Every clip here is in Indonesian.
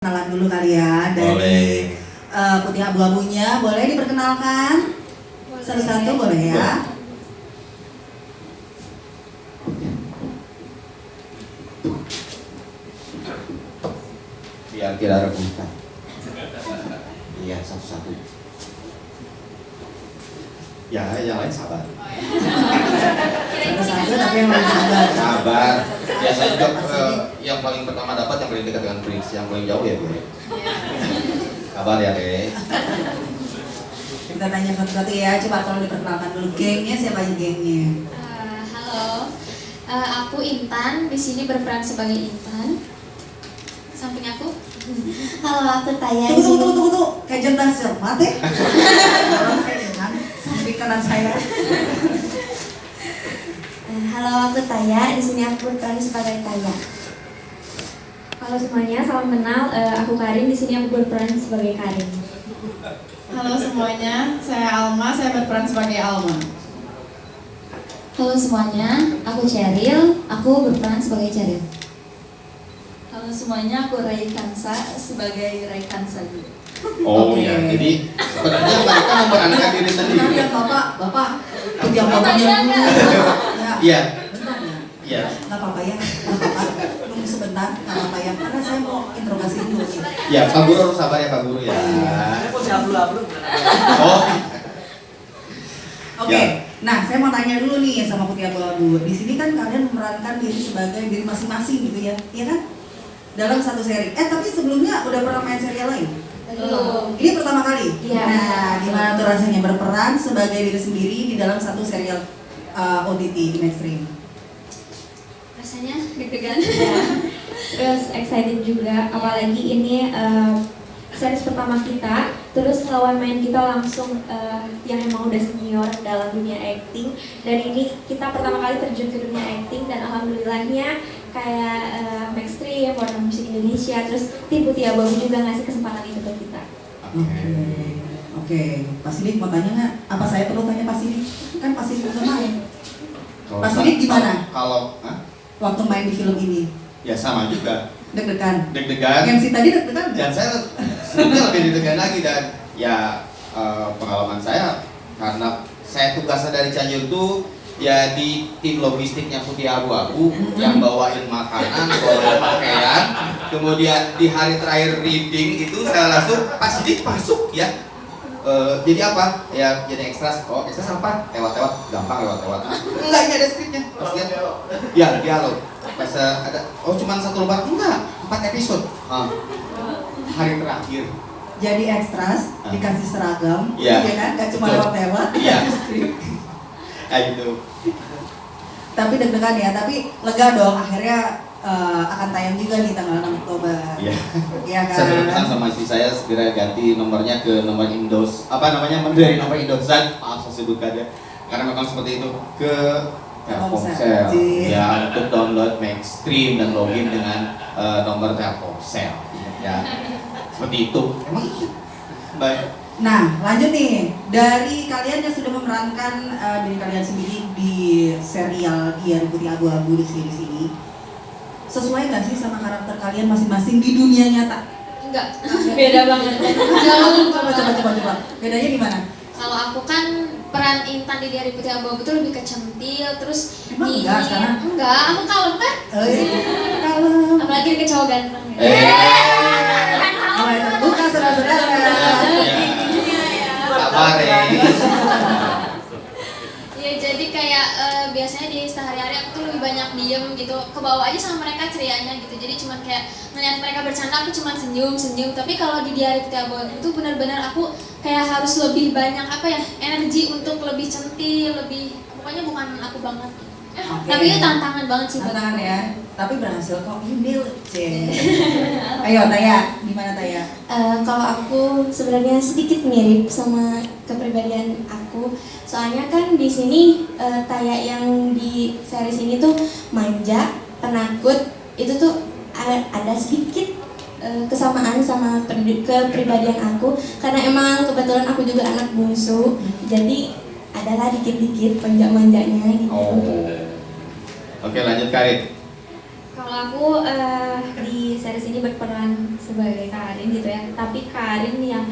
Kenalan dulu kali ya dari putih abu-abunya, boleh diperkenalkan? Satu-satu boleh ya? Biar tidak rebutan. Iya, satu-satu. Ya, yang lain sabar. Satu-satu tapi yang paling sabar. Sabar. Biasa juga yang paling pertama dapat yang paling dekat dengan Prince, yang paling jauh ya gue. Sabar ya, Re. Kita tanya satu-satu ya, coba kalau diperkenalkan dulu gengnya, siapa aja gengnya? Halo, aku Intan, di sini berperan sebagai Intan. Samping aku. Halo, aku Taya. Tunggu, kayak jam cermat ya? Orang saya dengan samping kanan saya. Halo, aku Taya. Di sini aku berperan sebagai Taya. Halo semuanya, salam kenal. Aku Karin. Di sini aku berperan sebagai Karin. Halo semuanya, saya Alma. Saya berperan sebagai Alma. Halo semuanya, aku Cheryl, aku berperan sebagai Cheryl. Halo semuanya, aku Raikansa sebagai Raikansa juga. Oh Oke. ya, jadi sebenarnya mereka memerankan diri sendiri. Bentar ya bapak, jam bapaknya dulu. Iya. Bentar ya. Iya. Nggak apa-apa ya, nggak apa-apa. Tunggu sebentar, nggak apa-apa ya. Karena saya mau interogasi dulu. Ya, Pak Guru harus sabar ya, Pak Guru ya. Oh. Oke, nah saya mau tanya dulu nih sama Putih Abu-Abu. Di sini kan kalian memerankan diri sebagai diri masing-masing gitu ya, iya kan? Dalam satu seri. Tapi sebelumnya udah pernah main serial lain? Belum. Ini pertama kali? Iya. Nah, gimana tuh rasanya berperan sebagai diri sendiri di dalam satu serial OTT di Mainstream? Rasanya deg-degan. Terus excited juga, apalagi ini series pertama kita. Terus lawan main kita langsung yang emang udah senior dalam dunia acting. Dan ini kita pertama kali terjun ke dunia acting dan alhamdulillahnya kayak Mainstream, Warner Music Indonesia, terus tim Putih Abu-Abu juga ngasih kesempatan itu ke kita. Oke. Pak Sidik mau tanya nggak? Apa saya perlu tanya Pak Sidik? Kan Pak Sidik udah main. Pak Sidik gimana? Kalau Waktu main di film ini? ya sama juga. Deg-degan? Deg-degan. MC tadi deg-degan nggak? Dan saya sebenarnya lebih deg-degan lagi dan ya pengalaman saya karena saya tugasnya dari Cianjur itu ya di tim logistiknya Putih Abu-Abu yang bawain makanan, bawain pakaian, kemudian di hari terakhir reading itu saya langsung pas Sidik masuk ya. Jadi apa? Ya jadi ekstras. Oh ekstras apa? Lewat-lewat, gampang lewat-lewat. Enggak, ini ada skripnya. Pas lihat, ya dialog. Pas ada, oh cuma satu lembar, enggak, 4 episode. Hari terakhir. Jadi ekstras, dikasih seragam, Iya. ya kan? Gak cuma Betul. lewat-lewat, Iya. dikasih skrip. Gitu. Tapi deg-degan ya, tapi lega dong, akhirnya akan tayang juga nih tanggal 6 Oktober. Iya. Iya kan? Saya sudah pesan sama istri saya segera ganti nomornya ke nomor Indos. Apa namanya? Dari nomor Indosat. Maaf saya sebutkan ya. Karena memang seperti itu ke Telkomsel. Ya, untuk download Mainstream dan login dengan nomor Telkomsel. Ya. Seperti itu. Emang iya. Baik. Nah, lanjut nih. Dari kalian yang sudah memerankan diri kalian sendiri di serial Dian Putih Abu-Abu di sini, sesuai nggak sih sama karakter kalian masing-masing di dunia nyata? Enggak. Beda banget. Jauh. Coba. Bedanya di mana? Kalau aku kan peran Intan di Diari Putih Abu-Abu tuh lebih kecentil, terus Emang enggak sekarang? Enggak, aku kalem kan? Kalau Apalagi dikit cowok ganteng. mulai terbuka saudara-saudara. Sabar ya. Ya jadi kayak biasanya di sehari-hari aku tuh lebih banyak diem gitu, kebawa aja sama mereka cerianya gitu. Jadi cuman kayak ngeliat mereka bercanda aku cuman senyum. Tapi kalau di Diari Putih Abu-Abu itu benar-benar aku kayak harus lebih banyak energi untuk lebih centil, lebih pokoknya bukan aku banget. Oke. Tapi itu tantangan banget sih buat Tantangan aku. ya, tapi berhasil kok. Email, Ayo Taya, gimana Taya? Kalau aku sebenarnya sedikit mirip sama kepribadian aku. Soalnya kan di sini Taya yang di series ini tuh manja, penakut. Itu tuh ada sedikit kesamaan sama kepribadian aku. Karena emang kebetulan aku juga anak bungsu. Jadi adalah dikit-dikit manja-manjanya gitu. Oh. Oke, lanjut Karin. Kalau aku di series ini berperan sebagai Karin gitu ya, tapi Karin yang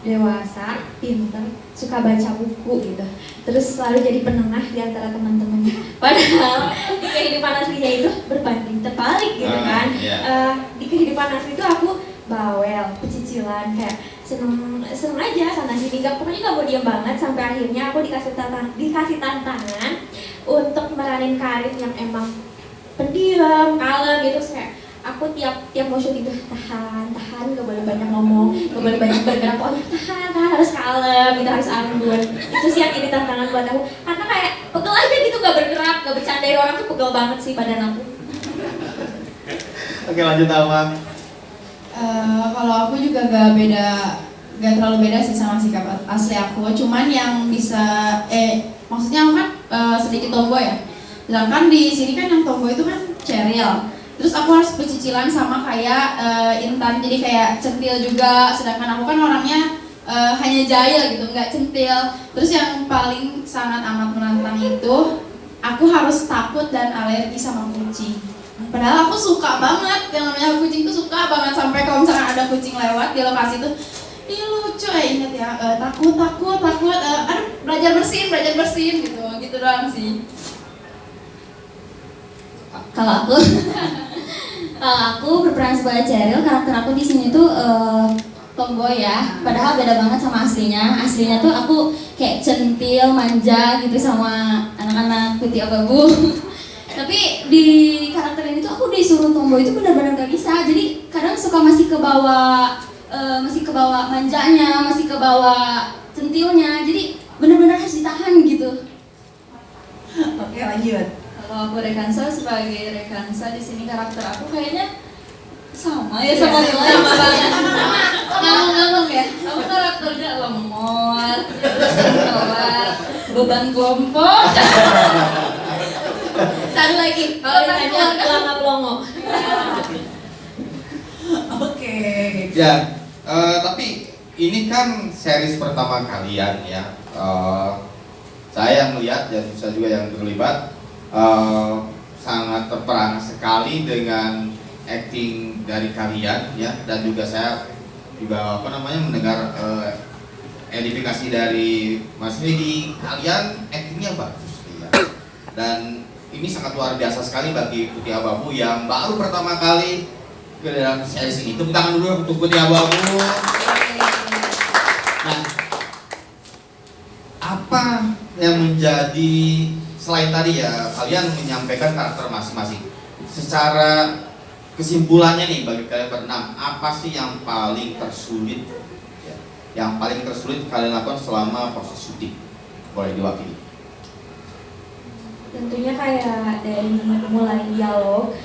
dewasa, pinter, suka baca buku gitu, terus selalu jadi penengah di antara teman-temannya. Padahal di kehidupan aslinya itu berbanding terbalik gitu kan. Di kehidupan asli itu aku bawel, pecicilan, kayak seneng aja sana sini, pokoknya gak mau diam banget, sampai akhirnya aku dikasih tantangan untuk meranin Karin yang emang pendiam, kalem gitu. Kayak aku tiap mau syuting itu tahan, gak boleh banyak ngomong, gak boleh banyak bergerak, pokoknya tahan, harus kalem, gitu, harus anggun. Itu sih yang ini tantangan buat aku, karena kayak pegel aja gitu, gak bergerak, gak bercandain orang tuh pegel banget sih badan aku. Oke, lanjut Alma. Kalau aku juga gak terlalu beda sih sama sikap asli aku, cuman yang bisa maksudnya aku kan sedikit tomboy ya. Sedangkan di sini kan yang tomboy itu kan Cheryl. Terus aku harus bercicilan sama kayak Intan, jadi kayak centil juga. Sedangkan aku kan orangnya hanya jahil gitu, nggak centil. Terus yang paling sangat amat menantang itu aku harus takut dan alergi sama kucing. Padahal aku suka banget, yang namanya kucing tuh suka banget, sampai kalau misalkan ada kucing lewat di lokasi tuh, ih lucu ya, inget ya, takut, aduh belajar bersihin gitu doang sih. Kalau aku berperan sebagai Cheryl, karakter aku di sini tuh tomboy ya. Padahal beda banget sama aslinya. Aslinya tuh aku kayak centil, manja gitu sama anak-anak putih abu-abu. Tapi di karakter ini tuh aku disuruh tomboy itu benar-benar gak bisa. Jadi kadang suka masih ke bawah manjanya, masih ke bawah centilnya. Jadi benar-benar harus ditahan gitu. Oke, lanjut. Kalau aku Rekansa, sebagai Rekansa di sini karakter aku kayaknya sama ya sama Lila. Sama banget. Ngomong-ngomong ya. Aku karakternya lemot, telat, beban kelompok. Satu lagi, kalau ditanya lama pelongo. Oke. Ya, tapi ini kan series pertama kalian ya. Saya melihat dan saya juga yang terlibat sangat terperangah sekali dengan acting dari kalian ya, dan juga saya juga mendengar edifikasi dari Mas Hedi, kalian actingnya bagus ya. Dan ini sangat luar biasa sekali bagi Putih Abu-Abu yang baru pertama kali ke dalam series ini. Tepuk tangan dulu untuk Putih Abu-Abu. Nah, apa yang menjadi, selain tadi ya kalian menyampaikan karakter masing-masing, secara kesimpulannya nih bagi kalian berenam, apa sih yang paling tersulit ya, yang paling tersulit kalian lakukan selama proses syuting? Boleh diwakili. Tentunya kayak dari mulai dialog,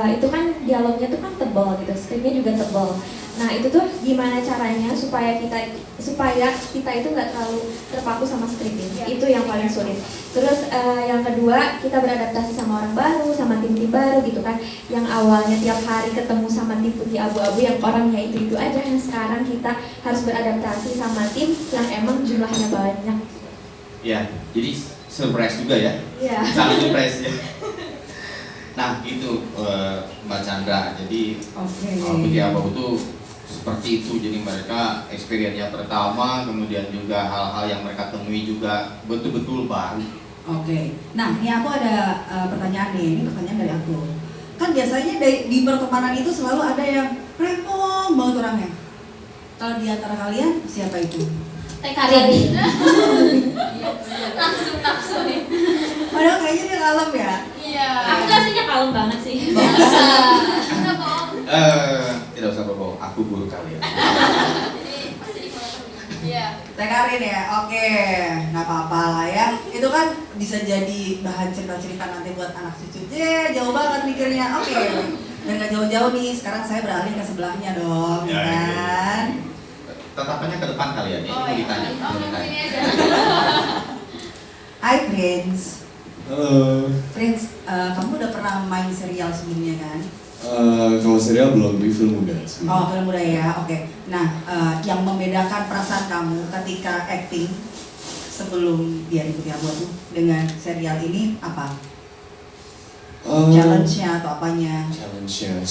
itu kan dialognya tuh kan tebal gitu, skripnya juga tebal. Nah itu tuh gimana caranya supaya kita itu nggak terlalu terpaku sama skripnya, itu yang paling sulit. Terus yang kedua, kita beradaptasi sama orang baru, sama tim-tim baru gitu kan. Yang awalnya tiap hari ketemu sama tim Putih Abu-Abu yang orangnya itu aja, yang sekarang kita harus beradaptasi sama tim yang emang jumlahnya banyak. Ya, jadi surprise juga ya. Iya. Sangat surprise ya. Nah itu Mbak Chandra, jadi Putih Abu-Abu itu seperti itu, jadi mereka experience-nya pertama, kemudian juga hal-hal yang mereka temui juga betul-betul baru. Oke, nah ini aku ada pertanyaan nih, ini pertanyaan dari aku. Kan biasanya di pertemanan itu selalu ada yang rempong banget orangnya. Kalau di antara kalian siapa itu? Karin. Langsung nafsu nih. Padahal kayaknya dia kalem ya. Iya. Aku tuh aslinya kalem banget sih. Bisa. Enggak bohong. Tidak usah bohong, aku guru kalian. Jadi pasti difollow. Iya. Teh Karin ya, oke, nggak apa-apa lah ya. Itu kan bisa jadi bahan cerita-cerita nanti buat anak cucu. Jauh banget mikirnya. Oke, dan nggak jauh-jauh nih. Sekarang saya beralih ke sebelahnya dong, Ya, kan? Tatapannya ke depan kalian ya, ini ditanya. Ini aja. Hai Prince. Halo. Prince, kamu udah pernah main serial sebelumnya kan? Kalau serial belum, di film udah sih. Oh, film udah ya, oke. Nah, yang membedakan perasaan kamu ketika acting sebelum dia di Putih Abu-Abu dengan serial ini apa? Challenge-nya atau apanya? Challenge-nya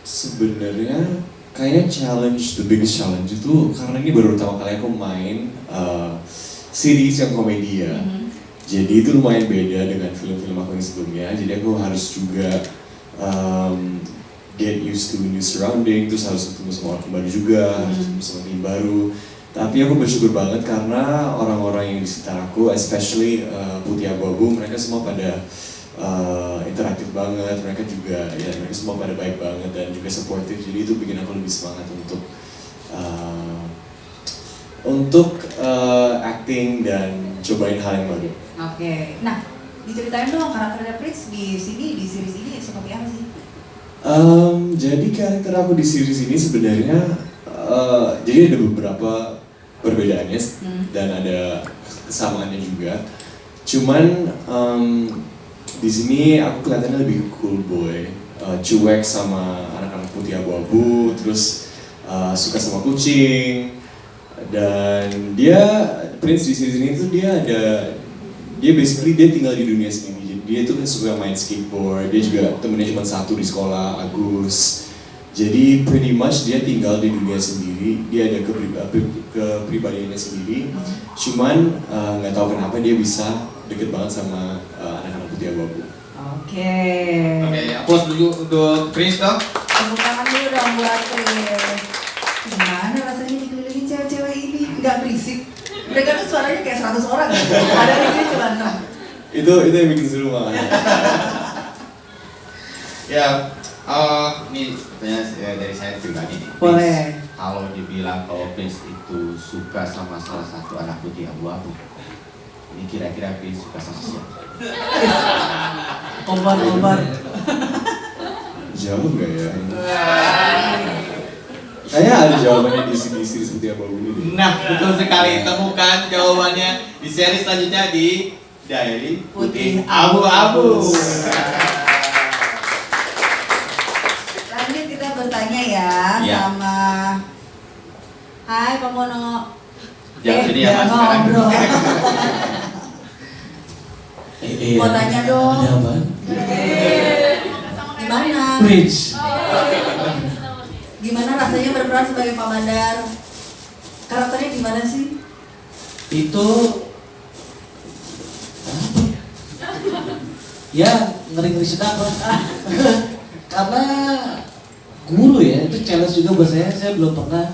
Sebenarnya kayak the biggest challenge itu karena ini baru pertama kali aku main series yang komedi ya. Jadi itu lumayan beda dengan film-film aku yang sebelumnya. Jadi aku harus juga get used to new surrounding, terus harus ketemu sama orang baru juga, harus ketemu sama tim baru. Tapi aku bersyukur banget karena orang-orang yang di sekitar aku, especially Putih Abu-Abu, mereka semua pada interaktif banget, mereka juga ya mereka semua pada baik banget dan juga supportive, jadi itu bikin aku lebih semangat untuk acting dan cobain hal yang baru. Oke. Nah, diceritain dong karakternya Prince di sini, di series ini seperti apa sih? Jadi karakter aku di series ini sebenarnya jadi ada beberapa perbedaannya dan ada kesamaannya juga. Cuman di sini aku kelihatannya lebih cool boy, cuek sama anak-anak putih abu-abu, terus suka sama kucing. Dan dia Prince di series ini tuh dia basically dia tinggal di dunia sendiri. Jadi dia tuh suka main skateboard, dia juga temennya cuma satu di sekolah, Agus. Jadi pretty much dia tinggal di dunia sendiri, dia ada kepribadiannya sendiri. Cuman nggak tahu kenapa dia bisa deket banget sama anak-anak putih abu-abu. Oke, applause dulu untuk Prince dong. tepuk tangan dulu dong buat Prince. Gimana rasanya dikelilingin cewek-cewek ini? Nggak berisik. Mereka tuh suaranya kayak 100 orang gitu. Ada di sini cuma 6. Itu yang bikin seru banget. Ya, ini pertanyaan dari saya pribadi nih. Boleh. Kalau dibilang kalau Prince itu suka sama salah satu anak putih abu-abu, ini kira-kira Prince suka sama siapa? Obar. Jauh gak ya? Kayaknya ada jawabannya di series Putih Abu-Abu ini. Nah, betul sekali. Temukan jawabannya di seri selanjutnya di Diary Putih Abu-Abu. Lanjut kita bertanya ya sama Hai Pak Mono. Jangan sedih ya Mas sekarang. ngobrol. Mau tanya dong. Ada apa? Gimana? Prince. Gimana rasanya berperan sebagai Pak Bandar? Karakternya gimana sih? Itu apa ya? Ya ngeri-ngeri sedap lah. Karena guru ya, itu challenge juga buat saya. Saya belum pernah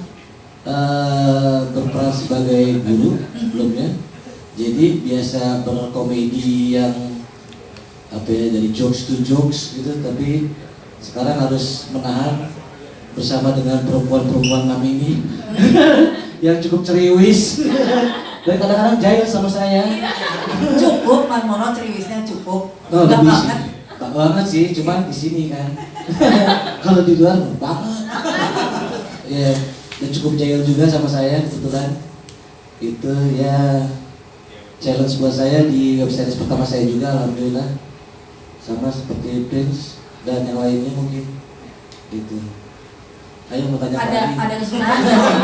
berperan sebagai guru sebelumnya. Jadi biasa berkomedi yang apa ya, dari jokes to jokes gitu, tapi sekarang harus menahan bersama dengan perempuan-perempuan kami ini yang cukup ceriwis dan kadang-kadang jahil sama saya. Cukup, Mas Mono ceriwisnya cukup. Oh, Enggak lebih banget. sih. Enggak banget sih, cuman di sini kan. Kalau di luar banget. Ya, dan cukup jahil juga sama saya kebetulan. Itu ya challenge buat saya di web series pertama saya juga, alhamdulillah. Sama seperti Prince dan yang lainnya mungkin. Gitu. Ayo mau tanya apa lagi? Ada kesulitan nggak sih?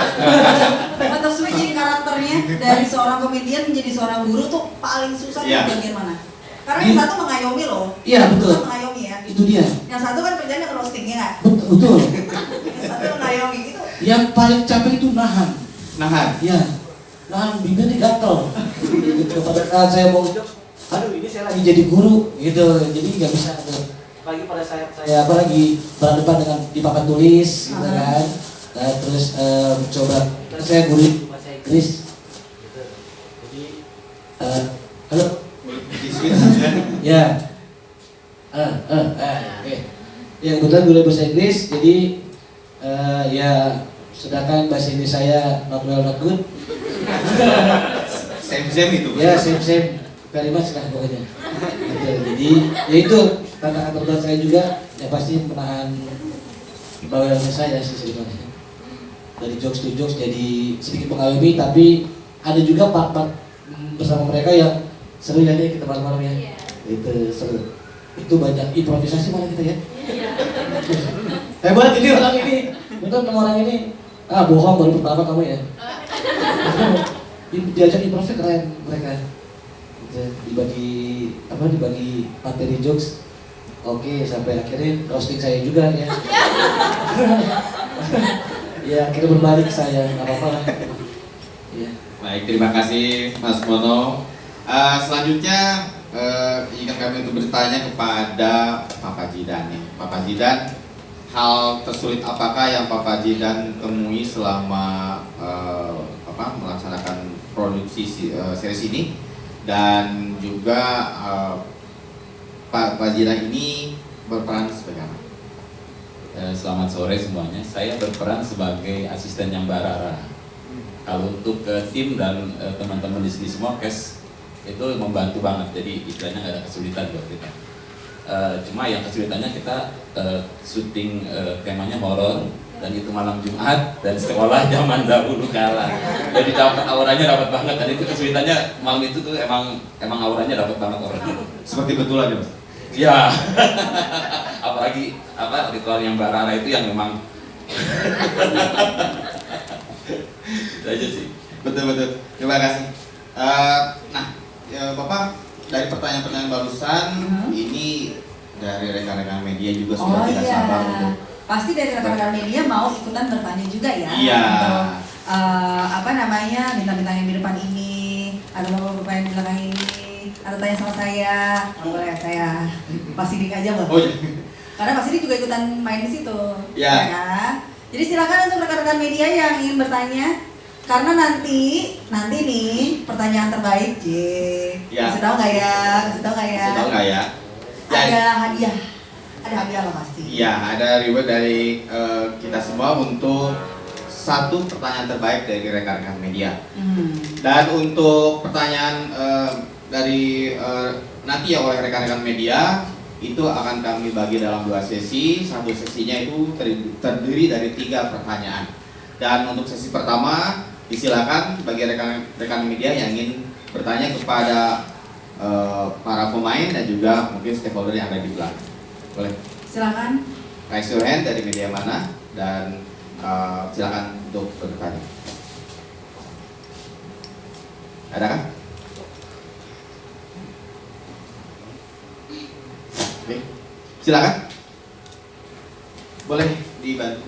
Untuk switching karakternya dari seorang komedian menjadi seorang guru tuh paling susah di bagian mana? Karena yang satu mengayomi loh. Iya betul. Mengayomi ya. Itu dia. Yang satu kan kerjanya roasting ya nggak? Betul. Yang satu mengayomi itu. Yang paling capek itu nahan. Nahan. Iya. Nahan bibirnya gatel. Gitu. Pada saat saya mau jokes, aduh ini saya lagi jadi guru gitu. Jadi nggak bisa tuh. Pagi pada saat saya lagi berhadapan dengan di papan tulis gitu kan. Nah, terus coba saya guru bahasa Inggris gitu. Jadi halo. Ya. Oke. Ya kebetulan guru bahasa Inggris, jadi ya sedangkan bahasa Inggris saya not well not good. Same itu. Ya same very much lah pokoknya. Gitu. Jadi ya itu tantangan terberat saya juga, ya pasti menahan bawaannya saya sih sebenarnya. Dari jokes to jokes jadi sedikit mengayomi, tapi ada juga part-part bersama mereka yang seru ya kita malam-malam ya. Itu seru. Itu banyak improvisasi malah kita ya. Hebat ini orang ini. Betul sama orang ini. Ah bohong baru pertama kamu ya. Diajak improv keren mereka. Dibagi materi jokes Oke, sampai akhirnya roasting saya juga ya. Ya, akhirnya berbalik saya, nggak apa-apa lah. Ya. Baik, terima kasih Mas Mono. Selanjutnya ingin kami untuk bertanya kepada Papa Jidan nih. Papa Jidan, hal tersulit apakah yang Papa Jidan temui selama melaksanakan produksi series ini, dan juga Pak Jidan ini berperan sebagai apa? Selamat sore semuanya. Saya berperan sebagai asistennya Mbak Rara. Kalau untuk tim dan teman-teman di sini semua cast itu membantu banget. Jadi istilahnya nggak ada kesulitan buat kita. Cuma yang kesulitannya kita syuting temanya horor, dan itu malam Jumat dan sekolah zaman dahulu kala. Jadi dapat auranya dapat banget, dan itu kesulitannya malam itu tuh emang auranya dapat banget orangnya. Seperti betulan ya Mas? Ya, apalagi ritual yang Mbak Rara itu yang memang itu aja sih. Betul. Terima kasih. Bapak, dari pertanyaan-pertanyaan barusan ini dari rekan-rekan media juga sudah tidak sabar untuk. Pasti dari rekan-rekan media mau ikutan bertanya juga ya. Iya. Untuk minta-minta yang di depan ini, atau bapak-bapak yang di belakang ini, atau tanya sama saya, boleh saya Pak Sidik aja boleh. Oh, iya. Karena Pak Sidik juga ikutan main di situ. Iya. Ya kan? Jadi silakan untuk rekan-rekan media yang ingin bertanya, karena nanti nih pertanyaan terbaik, Ya. Kasih tahu nggak ya? Kasih tahu nggak ya? Ada hadiah. Ada hadiah loh pasti. Iya, ada reward dari kita semua untuk satu pertanyaan terbaik dari rekan-rekan media. Dan untuk pertanyaan dari nanti ya oleh rekan-rekan media itu akan kami bagi dalam 2 sesi. Satu sesinya itu terdiri dari 3 pertanyaan. Dan untuk sesi pertama disilakan bagi rekan-rekan media yang ingin bertanya kepada para pemain dan juga mungkin stakeholder yang ada di belakang. Boleh. Silakan. Raise your hand dari media mana, dan silakan untuk bertanya. Ada kan? Oke. Silakan. Boleh dibantu.